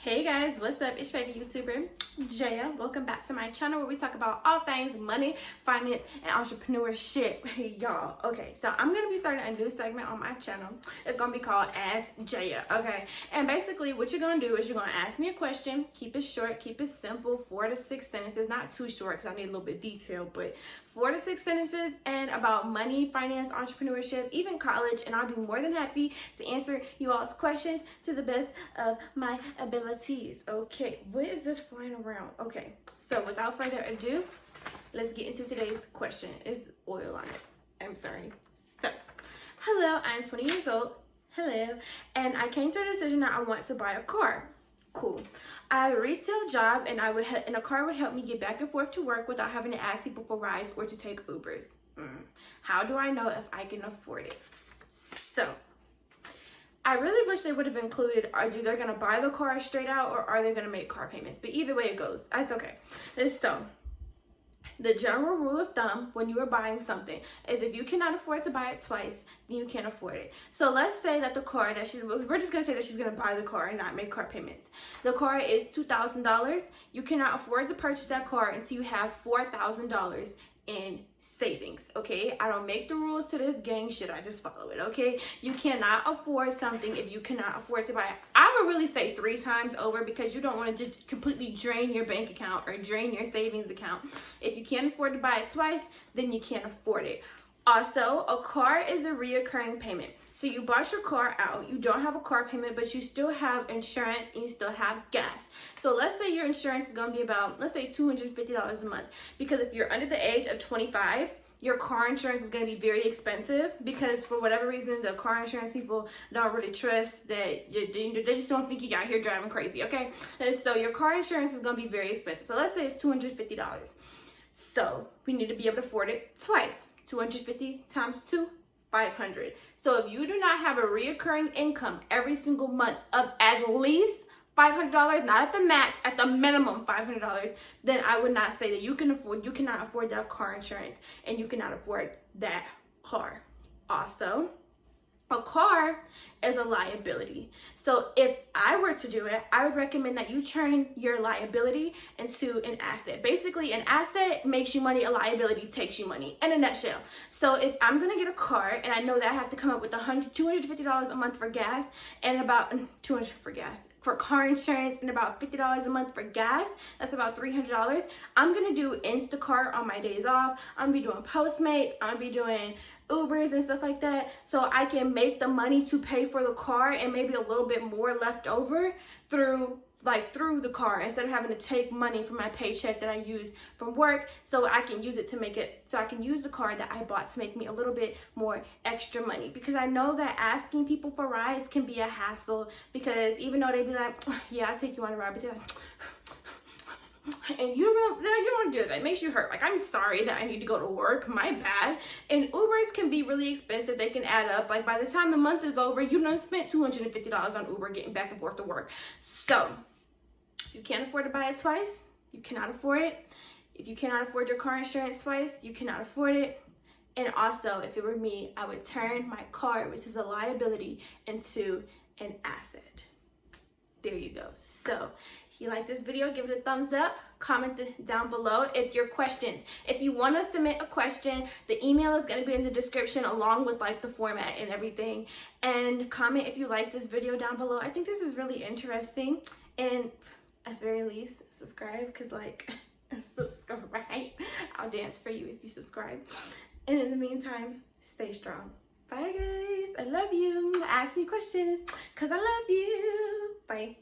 Hey guys, what's up? It's your favorite YouTuber, Jaya. Welcome back to my channel where we talk about all things money, finance, and entrepreneurship. Hey y'all. Okay, so I'm gonna be starting a new segment on my channel. It's gonna be called Askjaya. Okay, and basically what you're gonna do is you're gonna ask me a question. Keep it short, keep it simple, 4 to 6 sentences. Not too short because I need a little bit of detail, but 4 to 6 sentences and about money, finance, entrepreneurship, even college, and I'll be more than happy to answer you all's questions to the best of my ability. Okay, what is this flying around? Okay, so without further ado, let's get into today's question. Is oil on it? I'm sorry. So, hello, I'm 20 years old. Hello, and I came to a decision that I want to buy a car. Cool. I have a retail job, and and a car would help me get back and forth to work without having to ask people for rides or to take Ubers. How do I know if I can afford it? So, I really wish they would have included, are they going to buy the car straight out or are they going to make car payments? But either way it goes, that's okay. So, the general rule of thumb when you are buying something is if you cannot afford to buy it twice, then you can't afford it. So let's say that the car that we're just going to say that she's going to buy the car and not make car payments. The car is $2,000. You cannot afford to purchase that car until you have $4,000 in savings. Okay, I don't make the rules to this gang shit, I just follow it. Okay, you cannot afford something if you cannot afford to buy it. I would really say 3 times over, because you don't want to just completely drain your bank account or drain your savings account. If you can't afford to buy it twice, then you can't afford it. Also, a car is a reoccurring payment. So you bought your car out, you don't have a car payment, but you still have insurance and you still have gas. So let's say your insurance is going to be about, let's say $250 a month. Because if you're under the age of 25, your car insurance is going to be very expensive, because for whatever reason, the car insurance people don't really trust that they just don't think you out here driving crazy, okay? And so your car insurance is going to be very expensive. So let's say it's $250. So we need to be able to afford it twice. 250 times 2, 500. So if you do not have a reoccurring income every single month of at least $500, not at the max, at the minimum $500, then I would not say that you cannot afford that car insurance and you cannot afford that car. Also, a car is a liability. So if I were to do it, I would recommend that you turn your liability into an asset. Basically, an asset makes you money, a liability takes you money, in a nutshell. So if I'm gonna get a car and I know that I have to come up with $250 a month for gas and about $200 for gas, for car insurance, and about $50 a month for gas, that's about $300. I'm gonna do Instacart on my days off. I'm gonna be doing Postmates. I'm gonna be doing Ubers and stuff like that, so I can make the money to pay for the car and maybe a little bit more left over through the car, instead of having to take money from my paycheck that I use from work, so I can use it to make it, so I can use the car that I bought to make me a little bit more extra money. Because I know that asking people for rides can be a hassle, because even though they be like, yeah, I'll take you on a ride, but you're like, and you don't do that. It makes you hurt. Like, I'm sorry that I need to go to work, my bad. And Ubers can be really expensive. They can add up. Like, by the time the month is over, you done spent $250 on Uber getting back and forth to work. So if you can't afford to buy it twice, you cannot afford it. If you cannot afford your car insurance twice, you cannot afford it. And also, if it were me, I would turn my car, which is a liability, into an asset. There you go. So if you like this video, give it a thumbs up, comment down below if your questions. If you want to submit a question, the email is going to be in the description along with like the format and everything. And comment if you like this video down below. I think this is really interesting. And at the very least, subscribe, because like, subscribe. I'll dance for you if you subscribe. And in the meantime, stay strong. Bye guys. I love you. Ask me questions because I love you. Bye.